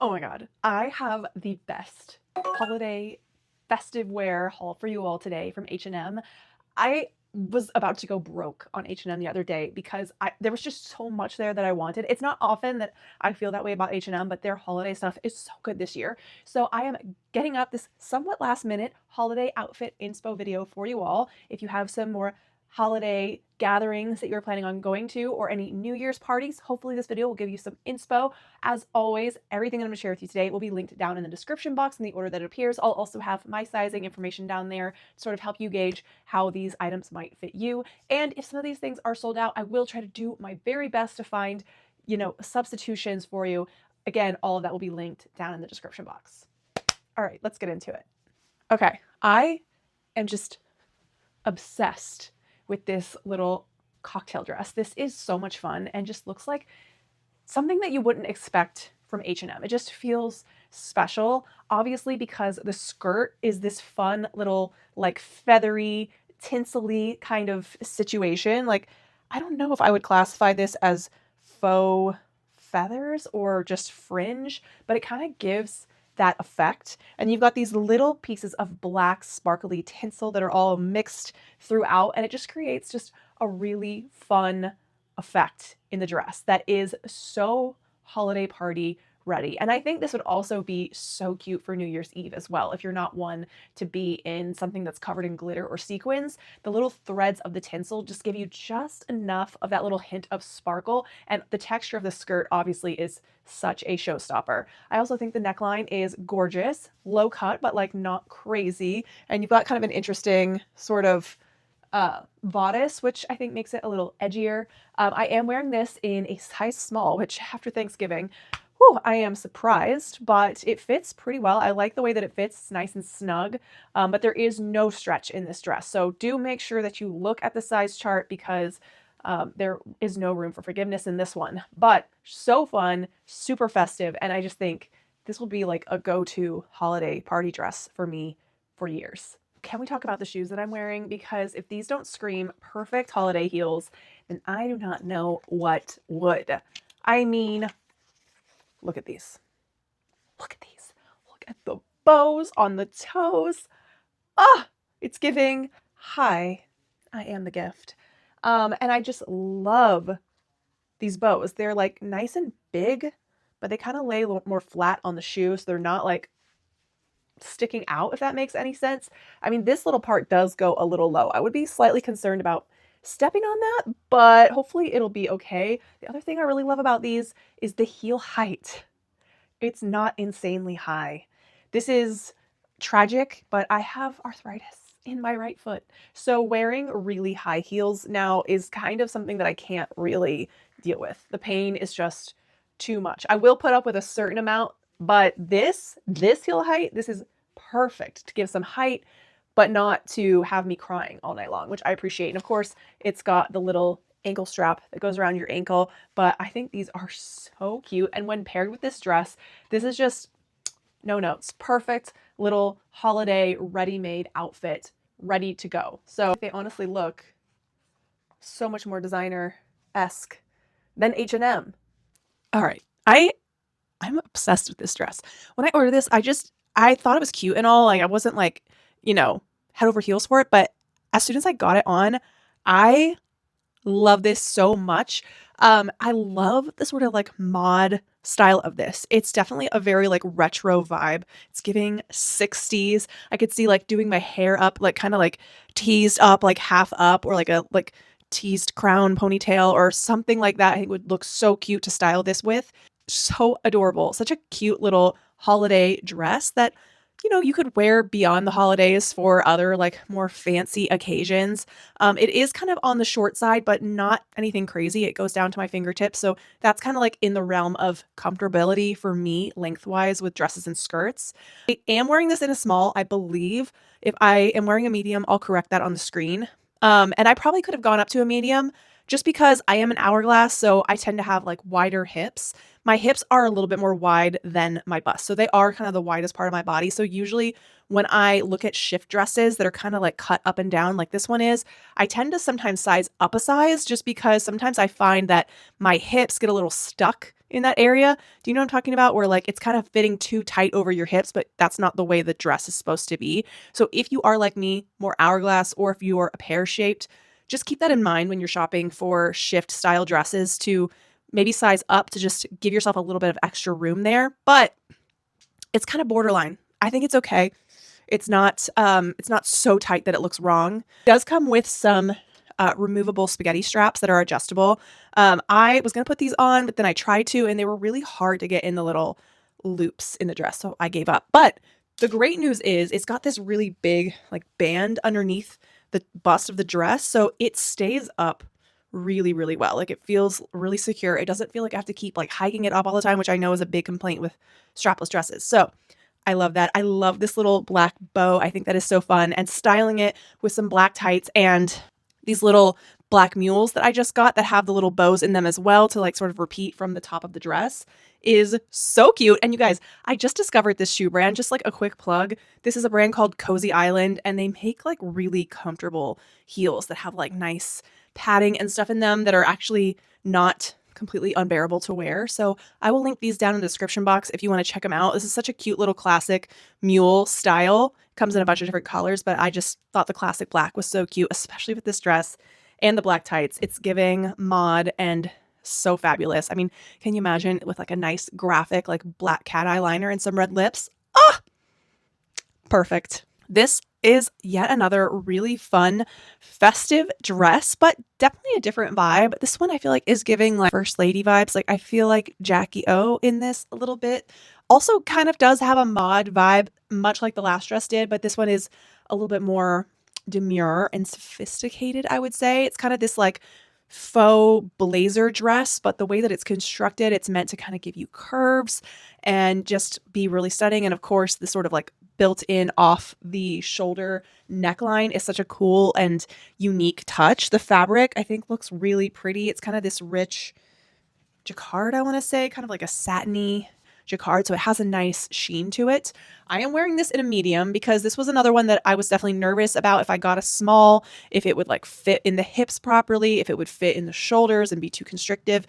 Oh my God. I have the best holiday festive wear haul for you all today from H&M. I was about to go broke on H&M the other day because there was just so much there that I wanted. It's not often that I feel that way about H&M, but their holiday stuff is so good this year. So I am getting up this somewhat last minute holiday outfit inspo video for you all. If you have some more holiday gatherings that you're planning on going to or any New Year's parties, hopefully this video will give you some inspo. As always, everything I'm going to share with you today will be linked down in the description box in the order that it appears. I'll also have my sizing information down there to sort of help you gauge how these items might fit you. And if some of these things are sold out, I will try to do my very best to find, substitutions for you. Again, all of that will be linked down in the description box. All right, let's get into it. Okay, I am just obsessed with this little cocktail dress. This is so much fun and just looks like something that you wouldn't expect from H&M. It just feels special, obviously, because the skirt is this fun little like feathery, tinsely kind of situation. Like, I don't know if I would classify this as faux feathers or just fringe, but it kind of gives that effect. And you've got these little pieces of black sparkly tinsel that are all mixed throughout, and it just creates just a really fun effect in the dress that is so holiday party ready. And I think this would also be so cute for New Year's Eve as well. If you're not one to be in something that's covered in glitter or sequins, the little threads of the tinsel just give you just enough of that little hint of sparkle. And the texture of the skirt obviously is such a showstopper. I also think the neckline is gorgeous, low cut, but like not crazy. And you've got kind of an interesting sort of bodice, which I think makes it a little edgier. I am wearing this in a size small, which after Thanksgiving, whew, I am surprised, but it fits pretty well. I like the way that it fits. It's nice and snug, but there is no stretch in this dress. So do make sure that you look at the size chart because there is no room for forgiveness in this one. But so fun, super festive, and I just think this will be like a go-to holiday party dress for me for years. Can we talk about the shoes that I'm wearing? Because if these don't scream perfect holiday heels, then I do not know what would. I mean, look at these. Look at these. Look at the bows on the toes. Ah, it's giving, hi, I am the gift. And I just love these bows. They're like nice and big, but they kind of lay a little more flat on the shoe, so they're not like sticking out, if that makes any sense. I mean, this little part does go a little low. I would be slightly concerned about stepping on that, but hopefully it'll be okay. The other thing I really love about these is the heel height. It's not insanely high. This is tragic, but I have arthritis in my right foot. So wearing really high heels now is kind of something that I can't really deal with. The pain is just too much. I will put up with a certain amount, but this heel height, this is perfect to give some height, but not to have me crying all night long, which I appreciate. And of course, it's got the little ankle strap that goes around your ankle, but I think these are so cute. And when paired with this dress, this is just no notes. Perfect little holiday ready-made outfit, ready to go. So they honestly look so much more designer-esque than H&M. All right, I'm obsessed with this dress. When I ordered this, I thought it was cute and all. Like I wasn't like, head over heels for it, but as soon as I got it on, I love this so much. I love the sort of like mod style of this. It's definitely a very like retro vibe. It's giving 60s. I could see like doing my hair up, like kind of like teased up, like half up, or like a like teased crown ponytail or something like that. I think would look so cute to style this with. So adorable. Such a cute little holiday dress that you could wear beyond the holidays for other like more fancy occasions. It is kind of on the short side, but not anything crazy. It goes down to my fingertips. So that's kind of like in the realm of comfortability for me lengthwise with dresses and skirts. I am wearing this in a small, I believe. If I am wearing a medium, I'll correct that on the screen. And I probably could have gone up to a medium just because I am an hourglass. So I tend to have like wider hips. My hips are a little bit more wide than my bust. So they are kind of the widest part of my body. So usually when I look at shift dresses that are kind of like cut up and down like this one is, I tend to sometimes size up a size just because sometimes I find that my hips get a little stuck in that area. Do you know what I'm talking about? Where like it's kind of fitting too tight over your hips, but that's not the way the dress is supposed to be. So if you are like me, more hourglass, or if you are a pear shaped, just keep that in mind when you're shopping for shift style dresses to maybe size up to just give yourself a little bit of extra room there. But it's kind of borderline. I think it's okay. It's not so tight that it looks wrong. It does come with some removable spaghetti straps that are adjustable. I was gonna put these on, but then I tried to, and they were really hard to get in the little loops in the dress, so I gave up. But the great news is it's got this really big like band underneath the bust of the dress, so it stays up really, really well. Like it feels really secure. It doesn't feel like I have to keep like hiking it up all the time, which I know is a big complaint with strapless dresses. So I love that. I love this little black bow. I think that is so fun. And styling it with some black tights and these little black mules that I just got that have the little bows in them as well to like sort of repeat from the top of the dress is so cute. And you guys, I just discovered this shoe brand, just like a quick plug. This is a brand called Cozy Island, and they make like really comfortable heels that have like nice padding and stuff in them that are actually not completely unbearable to wear. So I will link these down in the description box if you want to check them out. This is such a cute little classic mule style. Comes in a bunch of different colors, but I just thought the classic black was so cute, especially with this dress and the black tights. It's giving mod and so fabulous. I mean, can you imagine with like a nice graphic, like black cat eyeliner and some red lips? Ah, perfect. This is yet another really fun festive dress, but definitely a different vibe. This one I feel like is giving like first lady vibes. Like I feel like Jackie O in this a little bit. Also kind of does have a mod vibe, much like the last dress did, but this one is a little bit more demure and sophisticated, I would say. It's kind of this like faux blazer dress, but the way that it's constructed, it's meant to kind of give you curves and just be really stunning. And of course, the sort of like built in off the shoulder neckline is such a cool and unique touch. The fabric, I think, looks really pretty. It's kind of this rich jacquard, I want to say, kind of like a satiny jacquard. So it has a nice sheen to it. I am wearing this in a medium because this was another one that I was definitely nervous about if I got a small, if it would like fit in the hips properly, if it would fit in the shoulders and be too constrictive.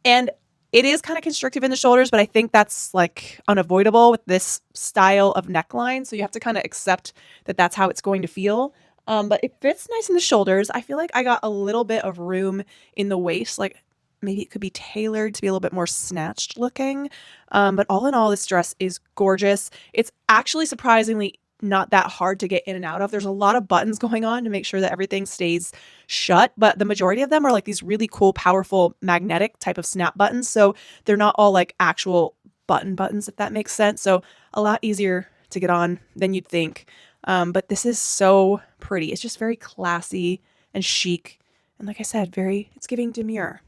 And it is kind of constrictive in the shoulders, but I think that's like unavoidable with this style of neckline. So you have to kind of accept that that's how it's going to feel. But it fits nice in the shoulders. I feel like I got a little bit of room in the waist. Like maybe it could be tailored to be a little bit more snatched looking. But all in all, this dress is gorgeous. It's actually surprisingly not that hard to get in and out of. There's a lot of buttons going on to make sure that everything stays shut, but the majority of them are like these really cool, powerful magnetic type of snap buttons. So they're not all like actual buttons, if that makes sense. So a lot easier to get on than you'd think. But this is so pretty. It's just very classy and chic. And like I said, it's giving demure.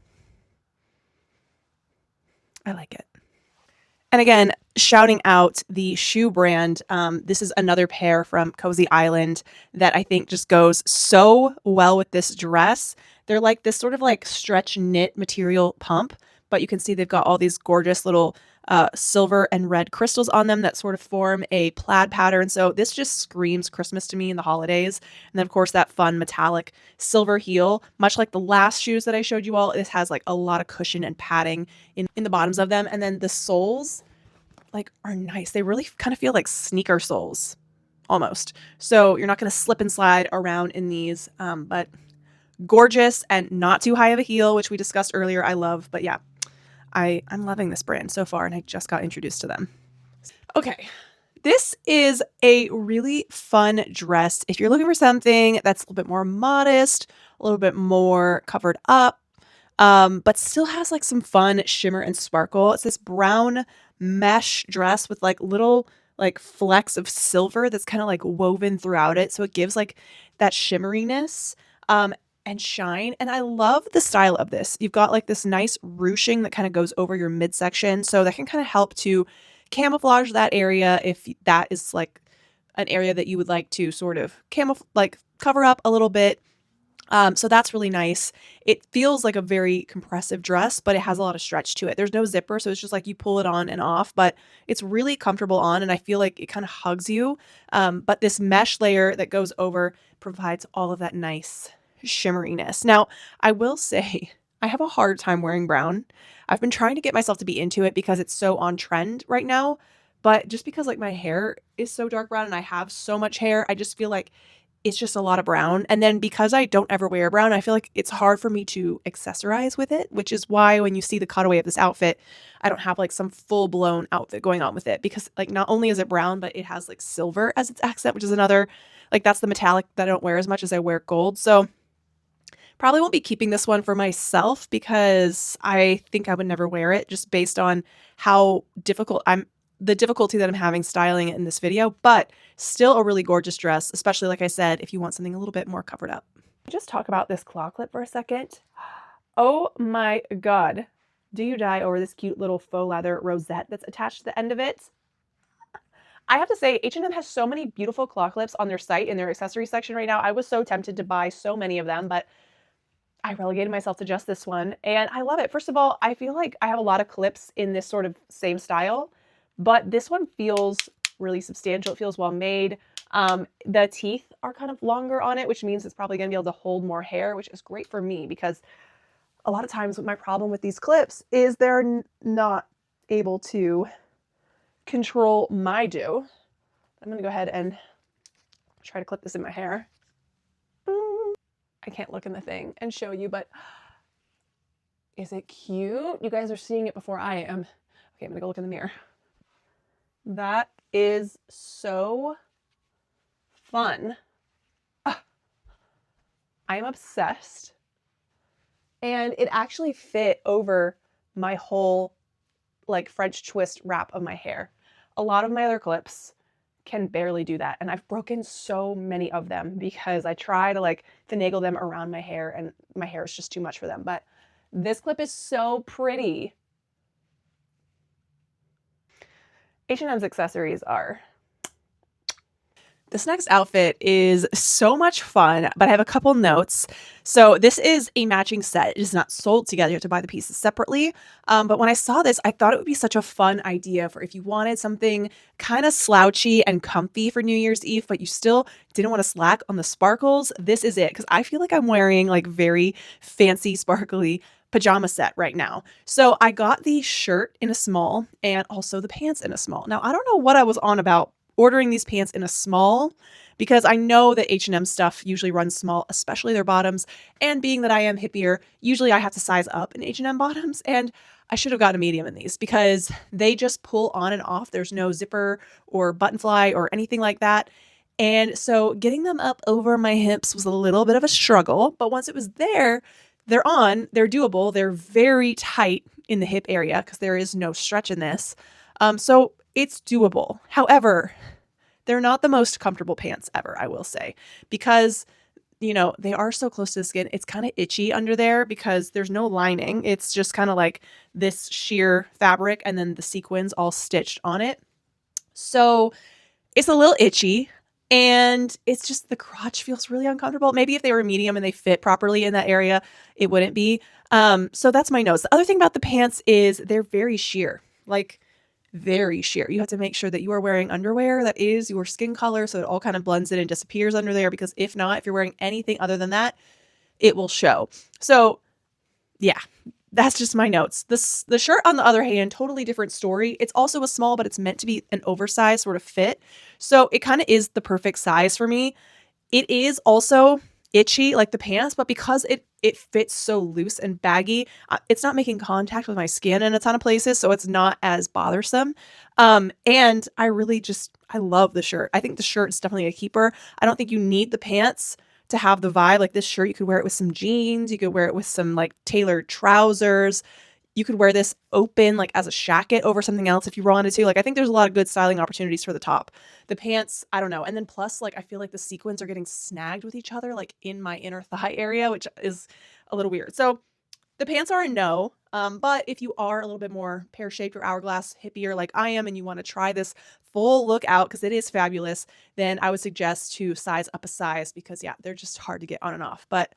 I like it. And again, shouting out the shoe brand, this is another pair from Cozy Island that I think just goes so well with this dress. They're like this sort of like stretch knit material pump, but you can see they've got all these gorgeous little silver and red crystals on them that sort of form a plaid pattern. So this just screams Christmas to me in the holidays. And then of course that fun metallic silver heel, much like the last shoes that I showed you all, this has like a lot of cushion and padding in the bottoms of them. And then the soles like are nice. They really kind of feel like sneaker soles almost. So you're not going to slip and slide around in these, but gorgeous and not too high of a heel, which we discussed earlier. I love, but yeah, I'm loving this brand so far, and I just got introduced to them. Okay, this is a really fun dress. If you're looking for something that's a little bit more modest, a little bit more covered up, but still has like some fun shimmer and sparkle. It's this brown mesh dress with like little like flecks of silver that's kind of like woven throughout it. So it gives like that shimmeriness. And shine. And I love the style of this. You've got like this nice ruching that kind of goes over your midsection. So that can kind of help to camouflage that area if that is like an area that you would like to sort of cover up a little bit. So that's really nice. It feels like a very compressive dress, but it has a lot of stretch to it. There's no zipper, so it's just like you pull it on and off, but it's really comfortable on, and I feel like it kind of hugs you. But this mesh layer that goes over provides all of that nice shimmeriness. Now, I will say I have a hard time wearing brown. I've been trying to get myself to be into it because it's so on trend right now. But just because like my hair is so dark brown and I have so much hair, I just feel like it's just a lot of brown. And then because I don't ever wear brown, I feel like it's hard for me to accessorize with it, which is why when you see the cutaway of this outfit, I don't have like some full blown outfit going on with it because like not only is it brown, but it has like silver as its accent, which is another like that's the metallic that I don't wear as much as I wear gold. So probably won't be keeping this one for myself because I think I would never wear it just based on how the difficulty that I'm having styling it in this video, but still a really gorgeous dress, especially like I said, if you want something a little bit more covered up. Just talk about this claw clip for a second. Oh my God. Do you die over this cute little faux leather rosette that's attached to the end of it? I have to say, H&M has so many beautiful claw clips on their site in their accessory section right now. I was so tempted to buy so many of them, but I relegated myself to just this one and I love it. First of all, I feel like I have a lot of clips in this sort of same style, but this one feels really substantial. It feels well made. The teeth are kind of longer on it, which means it's probably going to be able to hold more hair, which is great for me because a lot of times my problem with these clips is they're not able to control my do. I'm going to go ahead and try to clip this in my hair. I can't look in the thing and show you, but is it cute? You guys are seeing it before I am. Okay, I'm gonna go look in the mirror. That is so fun. I'm obsessed. And it actually fit over my whole like French twist wrap of my hair. A lot of my other clips can barely do that. And I've broken so many of them because I try to like finagle them around my hair and my hair is just too much for them. But this clip is so pretty. H&M's accessories are. This next outfit is so much fun, but I have a couple notes. So this is a matching set. It is not sold together. You have to buy the pieces separately. But when I saw this, I thought it would be such a fun idea for if you wanted something kind of slouchy and comfy for New Year's Eve, but you still didn't want to slack on the sparkles. This is it because I feel like I'm wearing like very fancy, sparkly pajama set right now. So I got the shirt in a small and also the pants in a small. Now, I don't know what I was on about ordering these pants in a small because I know that H&M stuff usually runs small, especially their bottoms. And being that I am hippier, usually I have to size up in H&M bottoms. And I should have got a medium in these because they just pull on and off. There's no zipper or button fly or anything like that. And so getting them up over my hips was a little bit of a struggle. But once it was there, they're doable. They're very tight in the hip area because there is no stretch in this. So it's doable. However, they're not the most comfortable pants ever, I will say, because, you know, they are so close to the skin. It's kind of itchy under there because there's no lining. It's just kind of like this sheer fabric and then the sequins all stitched on it. So it's a little itchy and it's just the crotch feels really uncomfortable. Maybe if they were medium and they fit properly in that area, it wouldn't be. So that's my nose. The other thing about the pants is they're very sheer, like very sheer. You have to make sure that you are wearing underwear that is your skin color so it all kind of blends in and disappears under there because if not, if you're wearing anything other than that, it will show. So yeah, that's just my notes. The shirt, on the other hand, totally different story. It's also a small, but it's meant to be an oversized sort of fit. So it kind of is the perfect size for me. It is also itchy like the pants, but because it fits so loose and baggy, it's not making contact with my skin in a ton of places, so it's not as bothersome. And I love the shirt. I think the shirt is definitely a keeper. I don't think you need the pants to have the vibe. Like this shirt, you could wear it with some jeans, you could wear it with some like tailored trousers. You could wear this open like as a shacket over something else if you wanted to. Like I think there's a lot of good styling opportunities for the top. The pants, I don't know. And then plus like I feel like the sequins are getting snagged with each other like in my inner thigh area, which is a little weird. So the pants are a no. But if you are a little bit more pear-shaped or hourglass hippier like I am and you want to try this full look out because it is fabulous, then I would suggest to size up a size because yeah, they're just hard to get on and off. But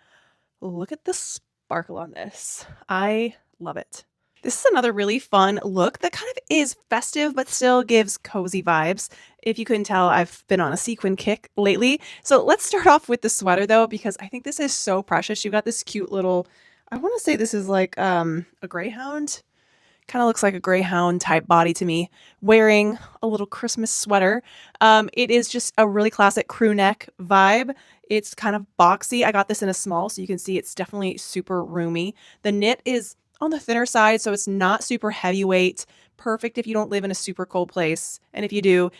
look at the sparkle on this. I love it. This is another really fun look that kind of is festive, but still gives cozy vibes. If you couldn't tell, I've been on a sequin kick lately. So let's start off with the sweater though, because I think this is so precious. You got this cute little I want to say this is like a greyhound. Kind of looks like a greyhound type body to me, wearing a little Christmas sweater. It is just a really classic crew neck vibe. It's kind of boxy. I got this in a small, so you can see it's definitely super roomy. The knit is on the thinner side, so it's not super heavyweight. Perfect if you don't live in a super cold place. And if you do,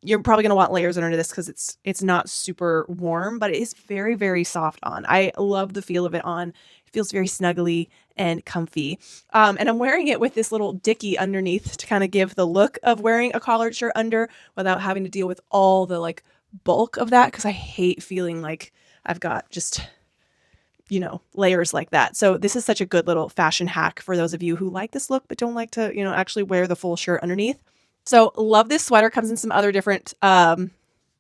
you're probably going to want layers under this because it's not super warm, but it is very, very soft on. I love the feel of it on. It feels very snuggly and comfy. And I'm wearing it with this little dickie underneath to kind of give the look of wearing a collared shirt under without having to deal with all the like bulk of that, because I hate feeling like I've got just, layers like that. So this is such a good little fashion hack for those of you who like this look but don't like to, actually wear the full shirt underneath. So love this sweater. Comes in some other different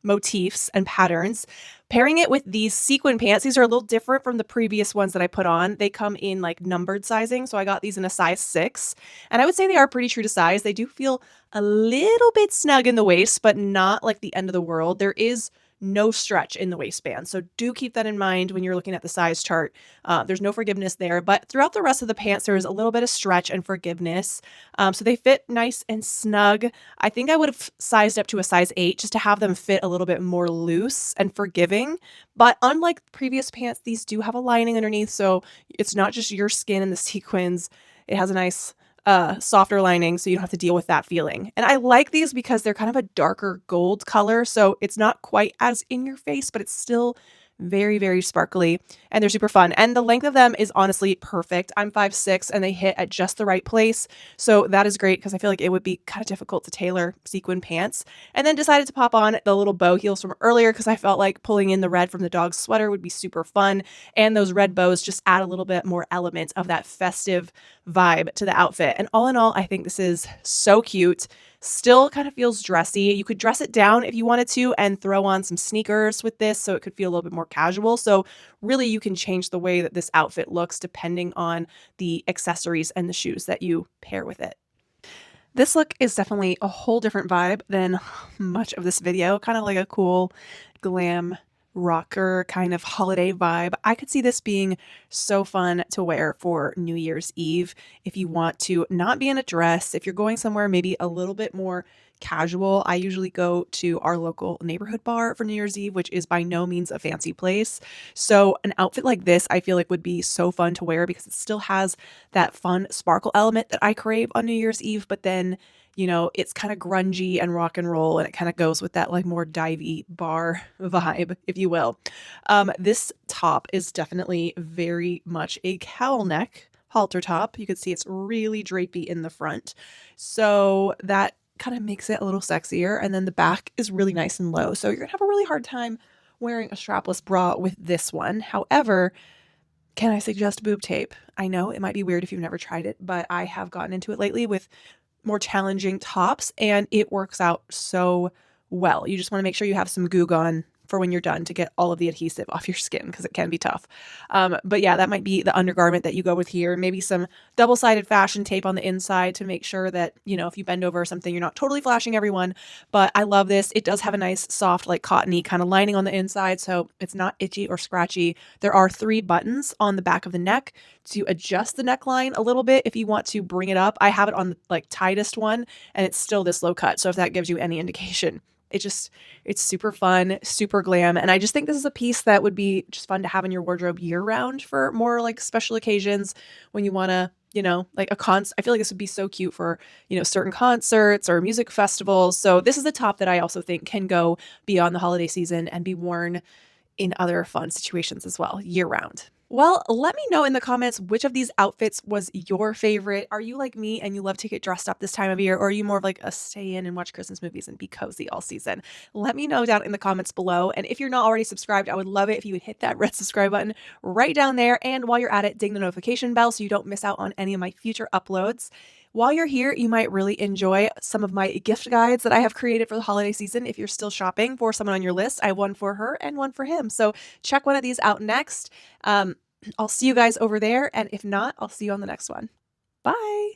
motifs and patterns. Pairing it with these sequin pants. These are a little different from the previous ones that I put on. They come in like numbered sizing. So I got these in a size 6. And I would say they are pretty true to size. They do feel a little bit snug in the waist, but not like the end of the world. There is no stretch in the waistband. So do keep that in mind when you're looking at the size chart. There's no forgiveness there, but throughout the rest of the pants, there is a little bit of stretch and forgiveness. So they fit nice and snug. I think I would have sized up to a size 8 just to have them fit a little bit more loose and forgiving. But unlike previous pants, these do have a lining underneath. So it's not just your skin and the sequins. It has a nice softer lining, so you don't have to deal with that feeling. And I like these because they're kind of a darker gold color, so it's not quite as in your face, but it's still very, very sparkly, and they're super fun. And the length of them is honestly perfect. I'm 5'6", and they hit at just the right place. So that is great because I feel like it would be kind of difficult to tailor sequin pants. And then decided to pop on the little bow heels from earlier because I felt like pulling in the red from the dog's sweater would be super fun. And those red bows just add a little bit more element of that festive vibe to the outfit. And all in all, I think this is so cute. Still kind of feels dressy. You could dress it down if you wanted to and throw on some sneakers with this so it could feel a little bit more casual. So really you can change the way that this outfit looks depending on the accessories and the shoes that you pair with it. This look is definitely a whole different vibe than much of this video, kind of like a cool glam rocker kind of holiday vibe. I could see this being so fun to wear for New Year's Eve if you want to not be in a dress, if you're going somewhere maybe a little bit more casual. I usually go to our local neighborhood bar for New Year's Eve, which is by no means a fancy place. So an outfit like this, I feel like would be so fun to wear because it still has that fun sparkle element that I crave on New Year's Eve, but then it's kind of grungy and rock and roll, and it kind of goes with that like more divey bar vibe, if you will. This top is definitely very much a cowl neck halter top. You can see it's really drapey in the front. So that kind of makes it a little sexier. And then the back is really nice and low. So you're gonna have a really hard time wearing a strapless bra with this one. However, can I suggest boob tape? I know it might be weird if you've never tried it, but I have gotten into it lately with more challenging tops, and it works out so well. You just want to make sure you have some Goo Gone for when you're done to get all of the adhesive off your skin because it can be tough. But yeah, that might be the undergarment that you go with here. Maybe some double-sided fashion tape on the inside to make sure that, if you bend over or something, you're not totally flashing everyone. But I love this. It does have a nice soft, like cottony kind of lining on the inside, so it's not itchy or scratchy. There are 3 buttons on the back of the neck to adjust the neckline a little bit if you want to bring it up. I have it on the like tightest one, and it's still this low cut. So if that gives you any indication, it's super fun, super glam. And I just think this is a piece that would be just fun to have in your wardrobe year round for more like special occasions when you want to, like I feel like this would be so cute for, certain concerts or music festivals. So this is a top that I also think can go beyond the holiday season and be worn in other fun situations as well, year round. Well, let me know in the comments which of these outfits was your favorite. Are you like me and you love to get dressed up this time of year, or are you more of like a stay in and watch Christmas movies and be cozy all season? Let me know down in the comments below. And if you're not already subscribed, I would love it if you would hit that red subscribe button right down there. And while you're at it, ding the notification bell so you don't miss out on any of my future uploads. While you're here, you might really enjoy some of my gift guides that I have created for the holiday season. If you're still shopping for someone on your list, I have one for her and one for him. So check one of these out next. I'll see you guys over there. And if not, I'll see you on the next one. Bye.